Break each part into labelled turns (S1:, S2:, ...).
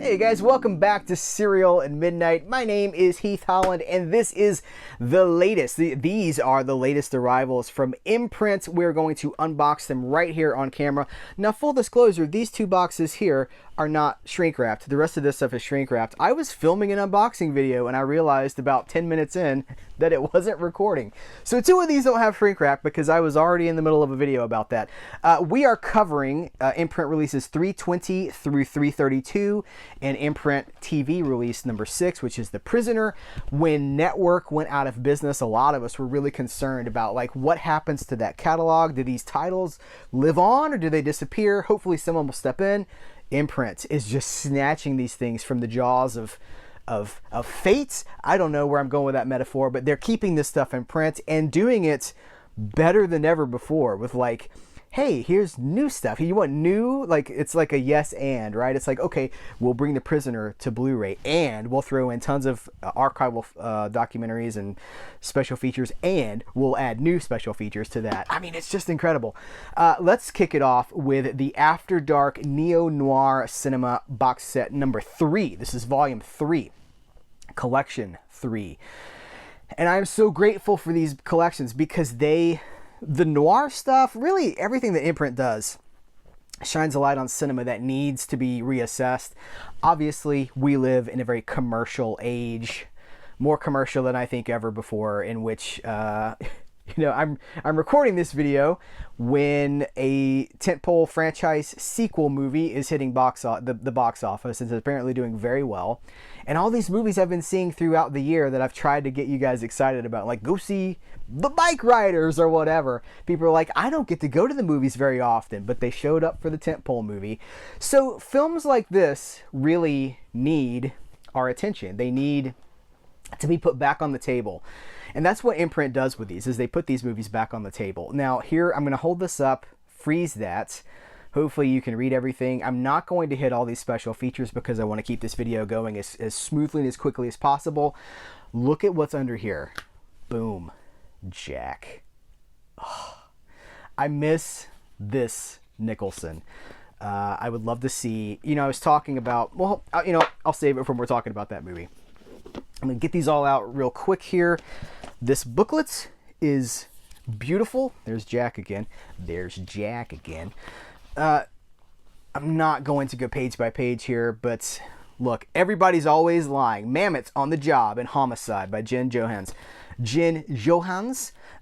S1: Hey guys, welcome back to Serial at Midnight. My name is Heath Holland, and this is the latest. These are the latest arrivals from Imprint. We're going to unbox them right here on camera. Now, full disclosure, these two boxes here are not shrink wrapped. The rest of this stuff is shrink wrapped. I was filming an unboxing video and I realized about 10 minutes in that it wasn't recording. So two of these don't have shrink wrap because I was already in the middle of a video about that. We are covering Imprint releases 320 through 332 and Imprint TV release number 6, which is The Prisoner. When Network went out of business, a lot of us were really concerned about like what happens to that catalog. Do these titles live on or do they disappear? Hopefully someone will step in. Imprint is just snatching these things from the jaws of fate. I don't know where I'm going with that metaphor, but they're keeping this stuff in print and doing it better than ever before with like, hey, here's new stuff. You want new? Like, it's like a yes and, right? It's like, okay, we'll bring The Prisoner to Blu-ray and we'll throw in tons of archival documentaries and special features and we'll add new special features to that. I mean, it's just incredible. Let's kick it off with the After Dark Neo-Noir Cinema box set number 3. This is volume 3, collection 3. And I'm so grateful for these collections because the noir stuff, really everything that Imprint does shines a light on cinema that needs to be reassessed. Obviously, we live in a very commercial age, more commercial than I think ever before, in which I'm recording this video when a tentpole franchise sequel movie is hitting the box office and is apparently doing very well. And all these movies I've been seeing throughout the year that I've tried to get you guys excited about, like go see The Bike Riders or whatever. People are like, I don't get to go to the movies very often, but they showed up for the tentpole movie. So films like this really need our attention. They need to be put back on the table. And that's what Imprint does with these, is they put these movies back on the table. Now here, I'm going to hold this up, freeze that. Hopefully you can read everything. I'm not going to hit all these special features because I want to keep this video going as smoothly and as quickly as possible. Look at what's under here. Boom. Jack. Oh, I miss this Nicholson. I would love to see, I was talking about, well, I'll save it for when we're talking about that movie. I'm going to get these all out real quick here. This booklet is beautiful. There's Jack again. There's Jack again. I'm not going to go page by page here, but look, Everybody's Always Lying, Mammoths on the Job, and Homicide by Jen Johans.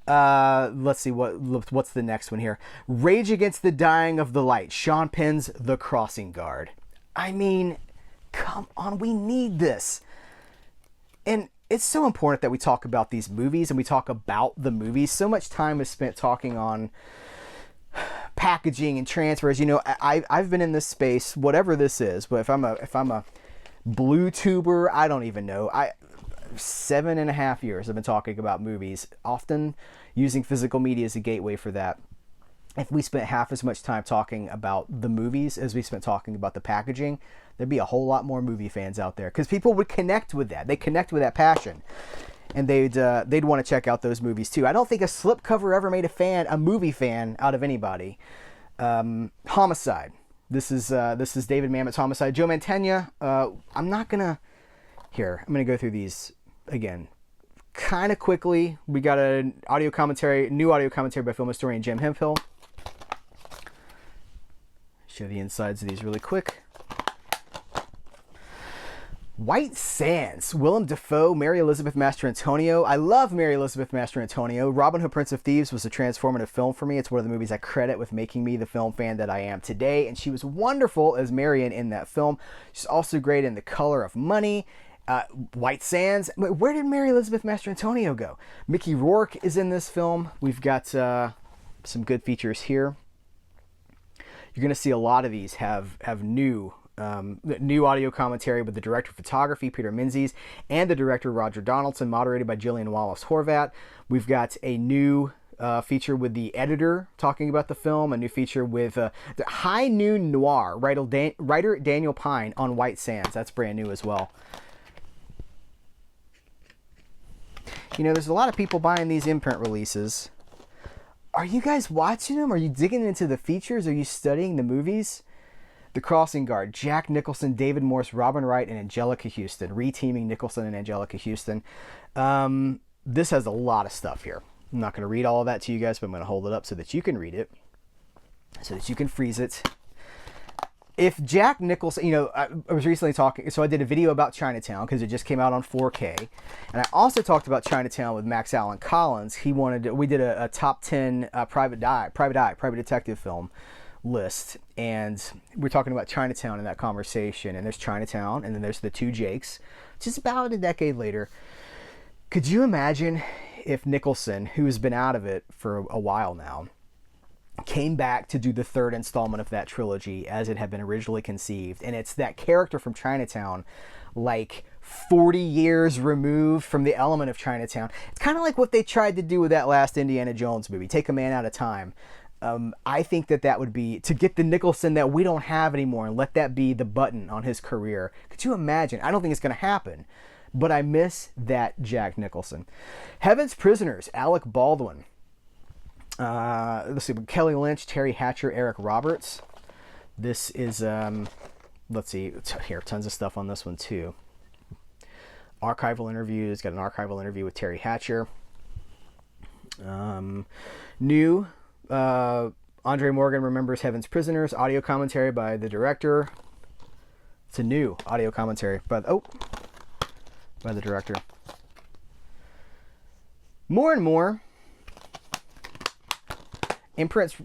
S1: Let's see, what's the next one here? Rage Against the Dying of the Light, Sean Penn's The Crossing Guard. I mean, come on, we need this. And it's so important that we talk about these movies and we talk about the movies. So much time is spent talking on packaging and transfers. I've been in this space, whatever this is, but if I'm a blue tuber, I don't even know. 7.5 years I've been talking about movies, often using physical media as a gateway for that. If we spent half as much time talking about the movies as we spent talking about the packaging, there'd be a whole lot more movie fans out there because people would connect with that. They connect with that passion, and they'd want to check out those movies too. I don't think a slipcover ever made a movie fan out of anybody. Homicide. This is David Mamet's Homicide. Joe Mantegna. I'm gonna go through these again kind of quickly. We got a new audio commentary by film historian Jim Hemphill. Show the insides of these really quick. White Sands, Willem Dafoe, Mary Elizabeth Mastrantonio. I love Mary Elizabeth Mastrantonio. Robin Hood, Prince of Thieves was a transformative film for me. It's one of the movies I credit with making me the film fan that I am today. And she was wonderful as Marion in that film. She's also great in The Color of Money. White Sands. Where did Mary Elizabeth Mastrantonio go? Mickey Rourke is in this film. We've got some good features here. You're going to see a lot of these have new audio commentary with the director of photography, Peter Menzies, and the director, Roger Donaldson, moderated by Gillian Wallace Horvat. We've got a new feature with the editor talking about the film, a new feature with the High Noon Noir, writer Daniel Pine on White Sands. That's brand new as well. There's a lot of people buying these Imprint releases. Are you guys watching them? Are you digging into the features? Are you studying the movies? The Crossing Guard, Jack Nicholson, David Morse, Robin Wright, and Angelica Houston. Reteaming Nicholson and Angelica Houston. This has a lot of stuff here. I'm not going to read all of that to you guys, but I'm going to hold it up so that you can read it, so that you can freeze it. If Jack Nicholson, I was recently talking, so I did a video about Chinatown because it just came out on 4K. And I also talked about Chinatown with Max Allen Collins. We did a top 10 private detective film list. And we're talking about Chinatown in that conversation. And there's Chinatown, and then there's The Two Jakes, which is about a decade later. Could you imagine if Nicholson, who has been out of it for a while now, came back to do the third installment of that trilogy as it had been originally conceived, and it's that character from Chinatown, like 40 years removed from the element of Chinatown. It's kind of like what they tried to do with that last Indiana Jones movie, Take a Man at a Time. I think that would be to get the Nicholson that we don't have anymore and let that be the button on his career. Could you imagine? I don't think it's going to happen, but I miss that Jack Nicholson. Heaven's Prisoners, Alec Baldwin. Let's see, Kelly Lynch, Terry Hatcher, Eric Roberts. This is, let's see, here, tons of stuff on this one too. Archival interviews, got an archival interview with Terry Hatcher. New, Andre Morgan remembers Heaven's Prisoners, audio commentary by the director. It's a new audio commentary by the director. More and more, Imprint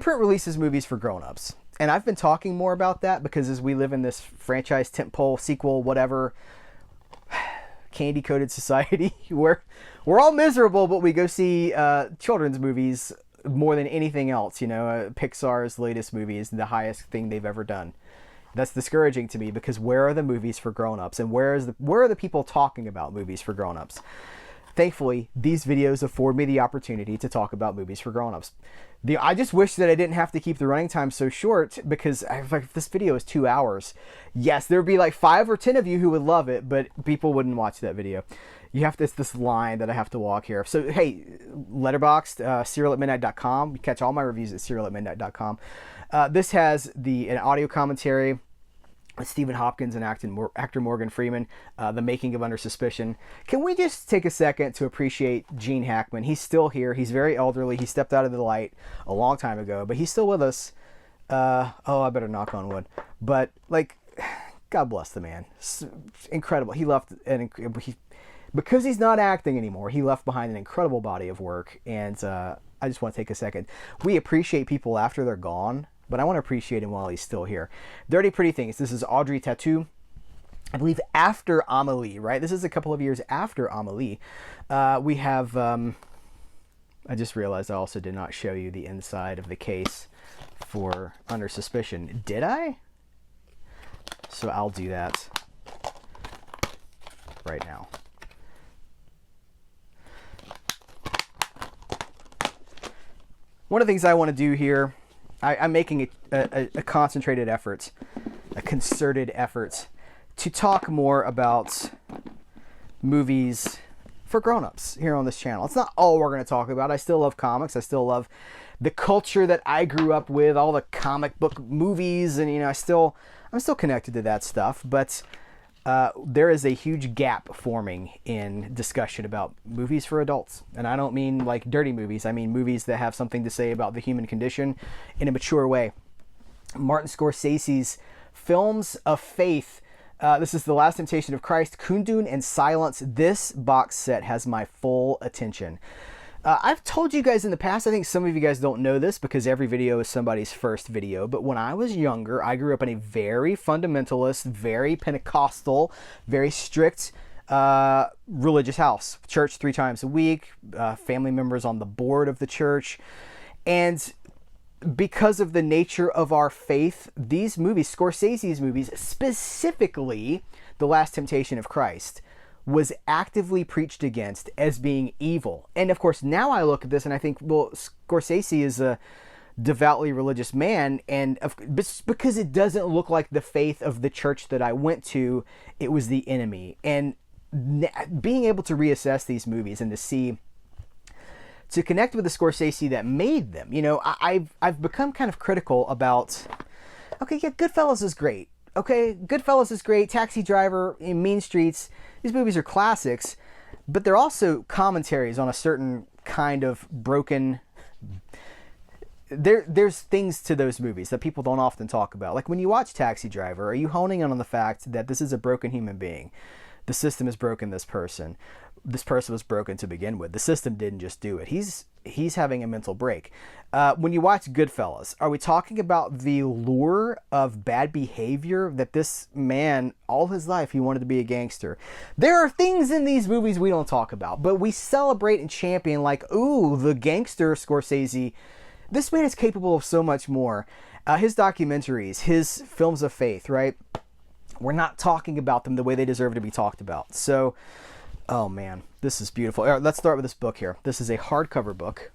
S1: releases movies for grown-ups. And I've been talking more about that because as we live in this franchise, tentpole, sequel, whatever, candy-coated society where we're all miserable, but we go see children's movies more than anything else. Pixar's latest movie is the highest thing they've ever done. That's discouraging to me because where are the movies for grown-ups? And where are the people talking about movies for grown-ups? Thankfully, these videos afford me the opportunity to talk about movies for grown-ups. I just wish that I didn't have to keep the running time so short because if this video is 2 hours, yes, there would be like 5 or 10 of you who would love it, but people wouldn't watch that video. It's this line that I have to walk here. So, hey, Letterboxd, CerealAtMidnite.com. You catch all my reviews at CerealAtMidnite.com. This has an audio commentary with Stephen Hopkins and actor Morgan Freeman, The Making of Under Suspicion. Can we just take a second to appreciate Gene Hackman? He's still here. He's very elderly. He stepped out of the light a long time ago, but he's still with us. I better knock on wood. But, God bless the man. It's incredible. He left, because he's not acting anymore, he left behind an incredible body of work, and I just want to take a second. We appreciate people after they're gone, but I want to appreciate him while he's still here. Dirty Pretty Things. This is Audrey Tautou. I believe after Amelie, right? This is a couple of years after Amelie. We have... I just realized I also did not show you the inside of the case for Under Suspicion. Did I? So I'll do that right now. One of the things I want to do here, I'm making a concentrated effort, a concerted effort to talk more about movies for grown-ups here on this channel. It's not all we're going to talk about. I still love comics. I still love the culture that I grew up with, all the comic book movies, and I'm still connected to that stuff. But there is a huge gap forming in discussion about movies for adults. And I don't mean like dirty movies. I mean movies that have something to say about the human condition in a mature way. Martin Scorsese's films of faith. This is The Last Temptation of Christ, Kundun, and Silence. This box set has my full attention. I've told you guys in the past, I think some of you guys don't know this because every video is somebody's first video, but when I was younger, I grew up in a very fundamentalist, very Pentecostal, very strict religious house. Church 3 times a week, family members on the board of the church, and because of the nature of our faith, these movies, Scorsese's movies, specifically The Last Temptation of Christ, was actively preached against as being evil. And of course, now I look at this and I think, well, Scorsese is a devoutly religious man, and because it doesn't look like the faith of the church that I went to, it was the enemy. And being able to reassess these movies and to connect with the Scorsese that made them, I've become kind of critical about Okay, yeah, Goodfellas is great. Okay, Goodfellas is great. Taxi Driver, in Mean Streets, these movies are classics, but they're also commentaries on a certain kind of broken. There's things to those movies that people don't often talk about. Like when you watch Taxi Driver, are you honing in on the fact that this is a broken human being? The system has broken this person. This person was broken to begin with. The system didn't just do it. He's having a mental break. When you watch Goodfellas, are we talking about the lure of bad behavior that this man, all his life, he wanted to be a gangster? There are things in these movies we don't talk about, but we celebrate and champion like, ooh, the gangster Scorsese. This man is capable of so much more. His documentaries, his films of faith, right? We're not talking about them the way they deserve to be talked about. So, oh man, this is beautiful. All right, let's start with this book here. This is a hardcover book.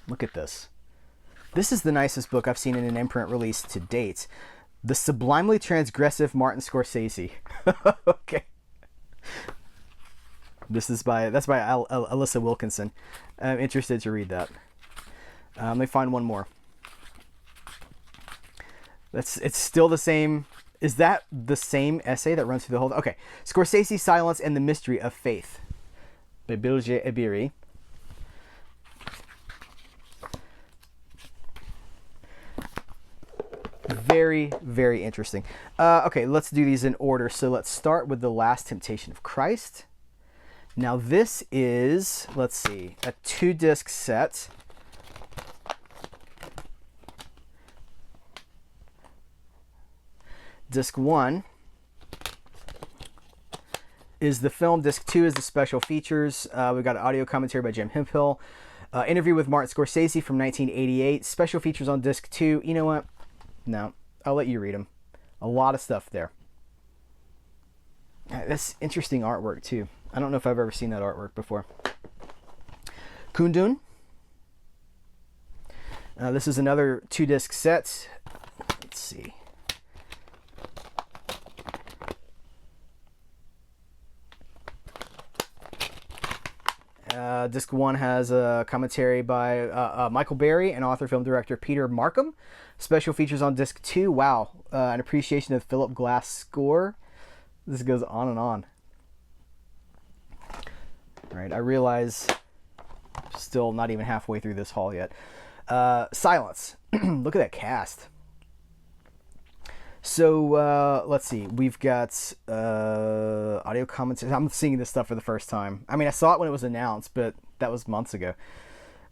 S1: Look at this. This is the nicest book I've seen in an imprint release to date. The Sublimely Transgressive Martin Scorsese. Okay. That's by Alyssa Wilkinson. I'm interested to read that. Let me find one more. It's still the same. Is that the same essay that runs through the whole? Okay. Scorsese's Silence and the Mystery of Faith by Bilge Ebiri. Very, very interesting. Okay, let's do these in order. So let's start with The Last Temptation of Christ. Now this is, let's see, a 2-disc set. Disc 1 is the film. Disc 2 is the special features. We've got an audio commentary by Jim Hemphill. Interview with Martin Scorsese from 1988. Special features on disc 2. You know what? No, I'll let you read them. A lot of stuff there. That's interesting artwork too. I don't know if I've ever seen that artwork before. Kundun. This is another 2-disc set. Let's see. Disc 1 has a commentary by Michael Berry and author film director Peter Markham. Special features on disc 2. Wow. An appreciation of Philip Glass score. This goes on and on. All right, I realize still not even halfway through this haul yet. Silence. Look at that cast. So let's see. We've got audio commentary. I'm seeing this stuff for the first time. I mean, I saw it when it was announced, but that was months ago.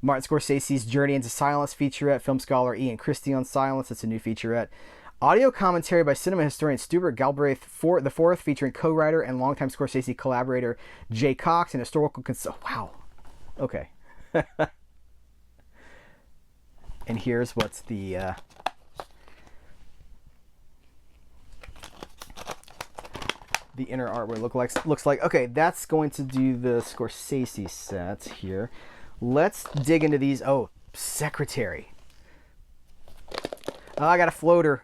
S1: Martin Scorsese's Journey into Silence featurette. Film scholar Ian Christie on Silence. It's a new featurette. Audio commentary by cinema historian Stuart Galbraith the fourth, featuring co-writer and longtime Scorsese collaborator Jay Cox and historical wow. Okay. And here's what's the inner artwork looks like. Okay, that's going to do the Scorsese set here. Let's dig into these. Oh, Secretary. Oh, I got a floater.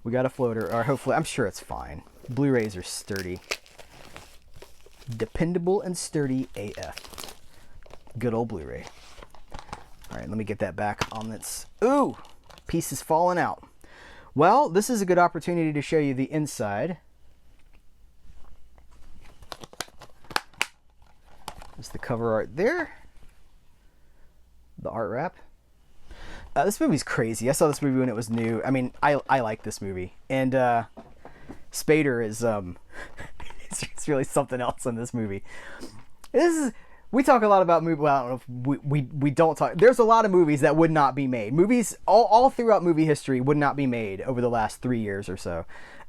S1: We got a floater. Or hopefully, I'm sure it's fine. Blu-rays are sturdy. Dependable and sturdy AF. Good old Blu-ray. All right, let me get that back on this. Ooh, piece is falling out. Well, this is a good opportunity to show you the inside. There's the cover art there. The art wrap. This movie's crazy. I saw this movie when it was new. I mean, I like this movie. And Spader is it's really something else in this movie. We talk a lot about movies. Well, I don't know if we don't talk. There's a lot of movies that would not be made. Movies all throughout movie history would not be made over the last 3 years or so.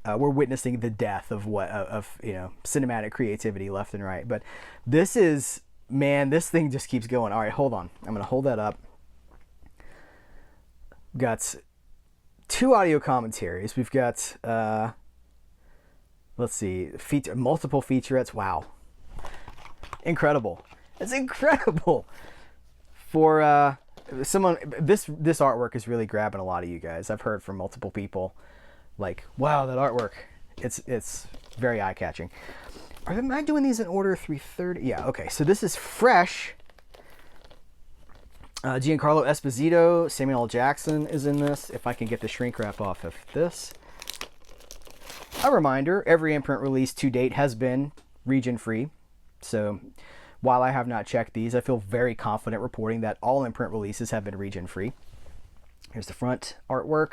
S1: We're witnessing the death of cinematic creativity left and right. But this is, man, this thing just keeps going. All right, hold on. I'm gonna hold that up. We've got 2 audio commentaries. We've got let's see, multiple featurettes. Wow, incredible! It's incredible for someone. This artwork is really grabbing a lot of you guys. I've heard from multiple people, like, wow, that artwork. It's very eye catching. Am I doing these in order 330? Yeah. Okay. So this is fresh. Giancarlo Esposito, Samuel L. Jackson is in this. If I can get the shrink wrap off of this. A reminder, every Imprint release to date has been region free. So while I have not checked these, I feel very confident reporting that all Imprint releases have been region free. Here's the front artwork.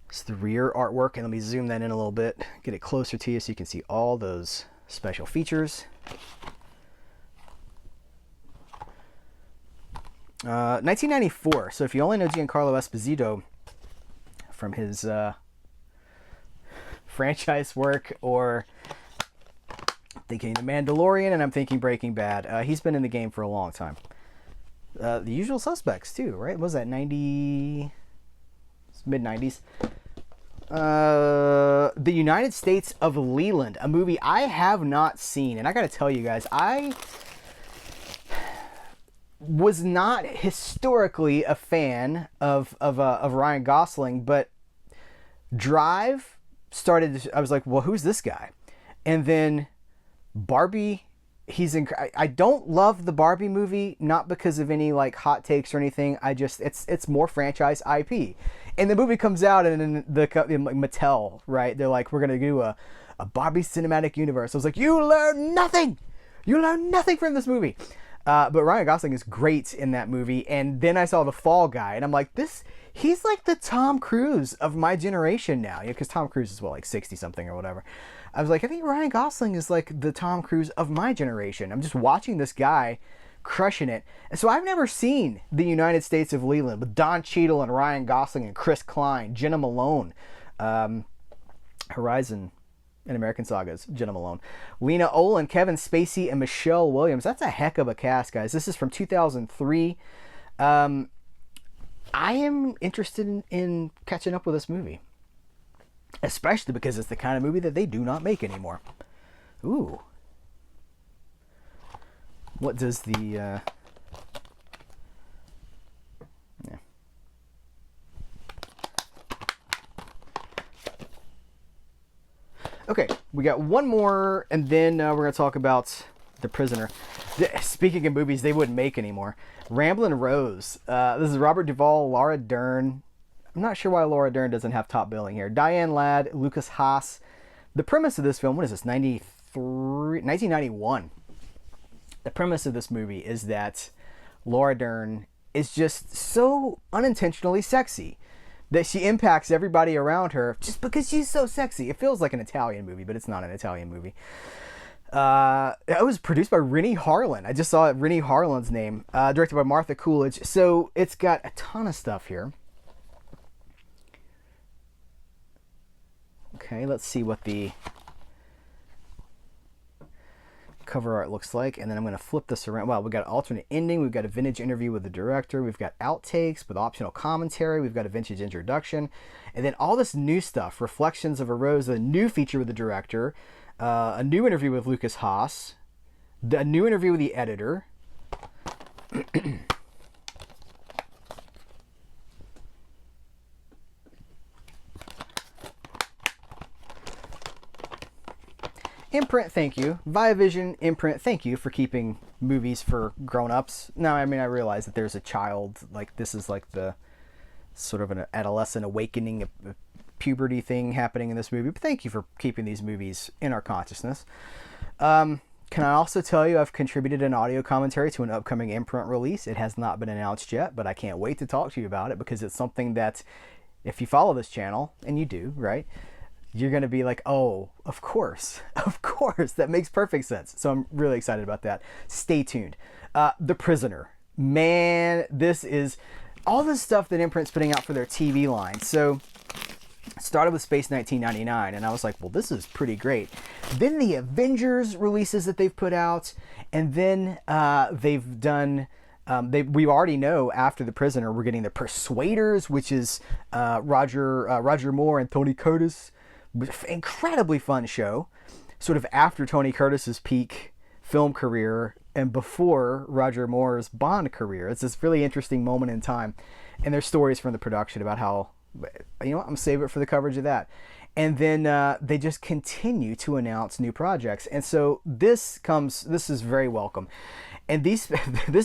S1: It's the rear artwork, and let me zoom that in a little bit, get it closer to you so you can see all those special features. 1994. So if you only know Giancarlo Esposito from his franchise work, or thinking The Mandalorian, and I'm thinking Breaking Bad, he's been in the game for a long time. The Usual Suspects too, right? What was that, 90s, mid 90s? The United States of Leland, a movie I have not seen, and I gotta tell you guys, I was not historically a fan of Ryan Gosling, but Drive started. I was like, well, who's this guy? And then Barbie. I don't love the Barbie movie, not because of any like hot takes or anything. It's more franchise IP. And the movie comes out, and then Mattel, right? They're like, we're gonna do a Barbie cinematic universe. I was like, you learn nothing. You learn nothing from this movie. But Ryan Gosling is great in that movie. And then I saw The Fall Guy, and I'm like, he's like the Tom Cruise of my generation now. Because Tom Cruise is, like 60 something or whatever. I was like, I think Ryan Gosling is like the Tom Cruise of my generation. I'm just watching this guy crushing it. And so I've never seen The United States of Leland with Don Cheadle and Ryan Gosling and Chris Klein, Jenna Malone, Horizon and American Sagas, Jenna Malone, Lena Olin, Kevin Spacey, and Michelle Williams. That's a heck of a cast, guys. This is from 2003. I am interested in catching up with this movie, especially because it's the kind of movie that they do not make anymore. Ooh. What does the... yeah. Okay, we got one more, and then we're going to talk about The Prisoner. Speaking of movies they wouldn't make anymore. Ramblin' Rose. This is Robert Duvall, Laura Dern. I'm not sure why Laura Dern doesn't have top billing here. Diane Ladd, Lucas Haas. The premise of this film, what is this, 1991. The premise of this movie is that Laura Dern is just so unintentionally sexy that she impacts everybody around her just because she's so sexy. It feels like an Italian movie, but it's not an Italian movie. It was produced by Rennie Harlin. I just saw Rennie Harlin's name. Directed by Martha Coolidge. So it's got a ton of stuff here. Okay, let's see what the cover art looks like, and then I'm going to flip this around. Wow, we've got an alternate ending, we've got a vintage interview with the director, we've got outtakes with optional commentary, we've got a vintage introduction, and then all this new stuff, Reflections of a Rose, a new feature with the director, a new interview with Lucas Haas, a new interview with the editor. Imprint, thank you. Viavision, Imprint, thank you for keeping movies for grown-ups. Now, I mean, I realize that there's a child, like, this is like the sort of an adolescent awakening, a puberty thing happening in this movie, but thank you for keeping these movies in our consciousness. Can I also tell you I've contributed an audio commentary to an upcoming Imprint release. It has not been announced yet, but I can't wait to talk to you about it because it's something that, if you follow this channel, and you do, right? You're going to be like, oh, of course, that makes perfect sense. So I'm really excited about that. Stay tuned. The Prisoner. Man, this is all this stuff that Imprint's putting out for their TV line. So started with Space 1999, and I was like, well, this is pretty great. Then the Avengers releases that they've put out, and then they've done... we already know after The Prisoner, we're getting The Persuaders, which is Roger Moore and Tony Curtis. Incredibly fun show, sort of after Tony Curtis's peak film career and before Roger Moore's Bond career. It's this really interesting moment in time, and there's stories from the production about how, you know what, I'm saving it for the coverage of that. And then they just continue to announce new projects. And so this is very welcome. And this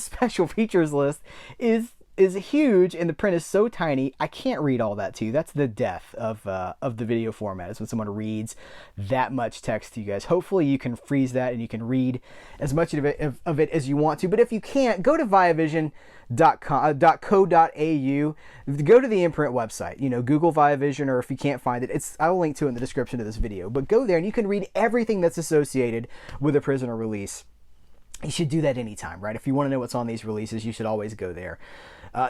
S1: special features list is huge, and the print is so tiny I can't read all that to you. That's the death of the video format, is when someone reads that much text to you guys. Hopefully you can freeze that and you can read as much of it as you want to. But if you can't, go to viavision.co.au. Go to the Imprint website. You know, Google Viavision, or if you can't find it, I will link to it in the description of this video. But go there and you can read everything that's associated with a Prisoner release. You should do that anytime, right? If you want to know what's on these releases, you should always go there.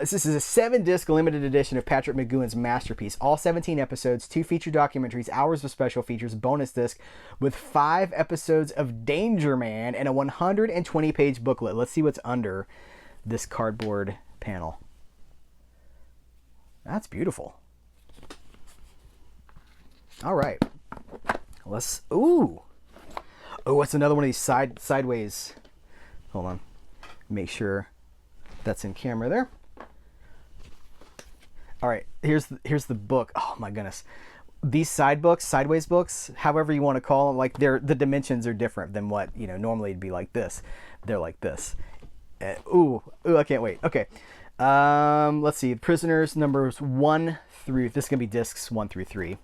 S1: This is a 7-disc limited edition of Patrick McGowan's masterpiece. All 17 episodes, 2 feature documentaries, hours of special features, bonus disc, with 5 episodes of Danger Man and a 120-page booklet. Let's see what's under this cardboard panel. That's beautiful. All right. Ooh, what's another one of these sideways? Hold on. Make sure that's in camera there. All right, here's the book. Oh my goodness. These sideways books, however you want to call them, like the dimensions are different than what, you know, normally it'd be like this. They're like this. Ooh, I can't wait. Okay. Let's see. Prisoners numbers 1 through, this is going to be discs 1 through 3.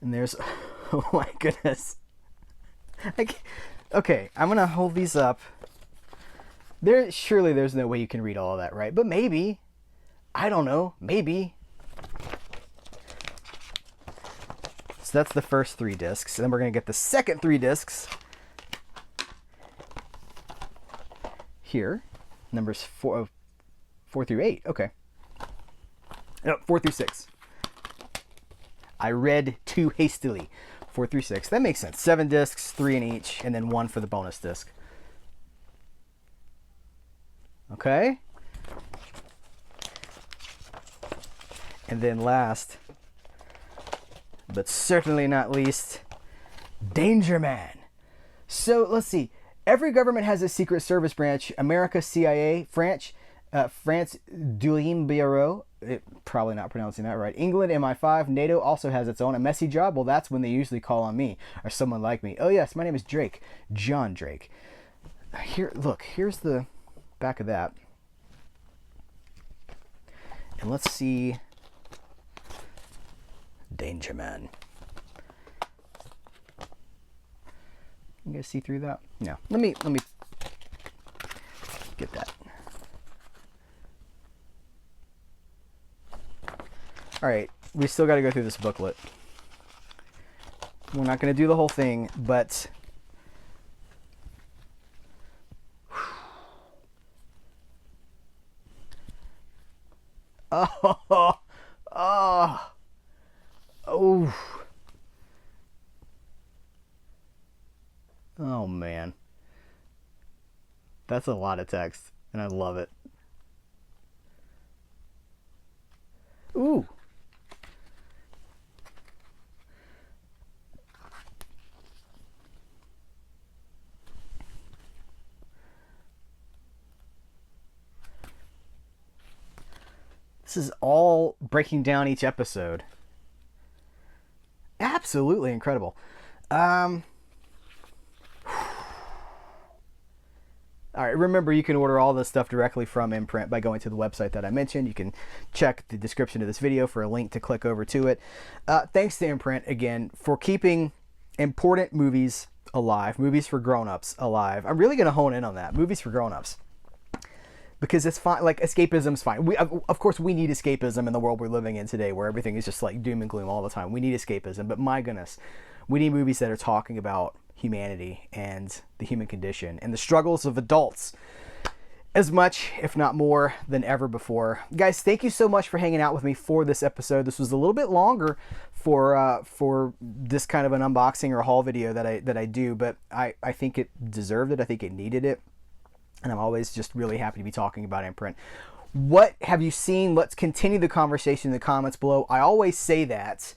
S1: And there's, oh my goodness. Okay, I'm going to hold these up. Surely there's no way you can read all of that, right? But maybe. I don't know. Maybe. So that's the first 3 discs. And then we're going to get the second 3 discs. Here. Numbers 4 through 8. Okay. No, 4 through 6. I read too hastily. 4 through 6. That makes sense. 7 discs, 3 in each, and then 1 for the bonus disc. Okay. And then last, but certainly not least, Danger Man. So let's see. Every government has a secret service branch. America, CIA, France Douane Bureau. Probably not pronouncing that right. England, MI5. NATO also has its own. A messy job? Well, that's when they usually call on me or someone like me. Oh yes, my name is Drake. John Drake. Here, look. Here's the back of that. And let's see. Danger Man. You guys see through that? No. Let me get that. All right, we still got to go through this booklet. We're not going to do the whole thing, but oh, man. That's a lot of text, and I love it. Ooh. This is all breaking down each episode. Absolutely incredible. All right, remember you can order all this stuff directly from Imprint by going to the website that I mentioned. You can check the description of this video for a link to click over to it. Thanks to Imprint, again, for keeping important movies alive, movies for grown-ups alive. I'm really going to hone in on that, movies for grown-ups. Because it's fine, like escapism's fine. Of course, we need escapism in the world we're living in today where everything is just like doom and gloom all the time. We need escapism, but my goodness, we need movies that are talking about humanity and the human condition and the struggles of adults as much, if not more, than ever before. Guys, thank you so much for hanging out with me for this episode. This was a little bit longer for this kind of an unboxing or a haul video that I do, but I think it deserved it. I think it needed it. And I'm always just really happy to be talking about Imprint. What have you seen? Let's continue the conversation in the comments below. I always say that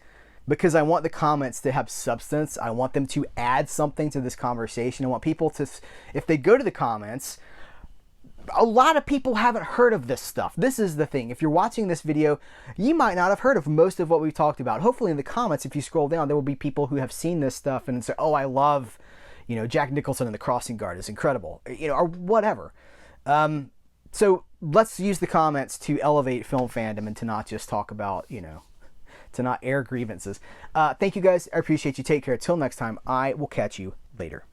S1: because I want the comments to have substance. I want them to add something to this conversation. I want people to, if they go to the comments, a lot of people haven't heard of this stuff. This is the thing. If you're watching this video, you might not have heard of most of what we've talked about. Hopefully in the comments, if you scroll down, there will be people who have seen this stuff and say, oh, I love, Jack Nicholson in The Crossing Guard is incredible, or whatever. So let's use the comments to elevate film fandom and to not just talk about, to not air grievances. Thank you guys. I appreciate you. Take care. Till next time, I will catch you later.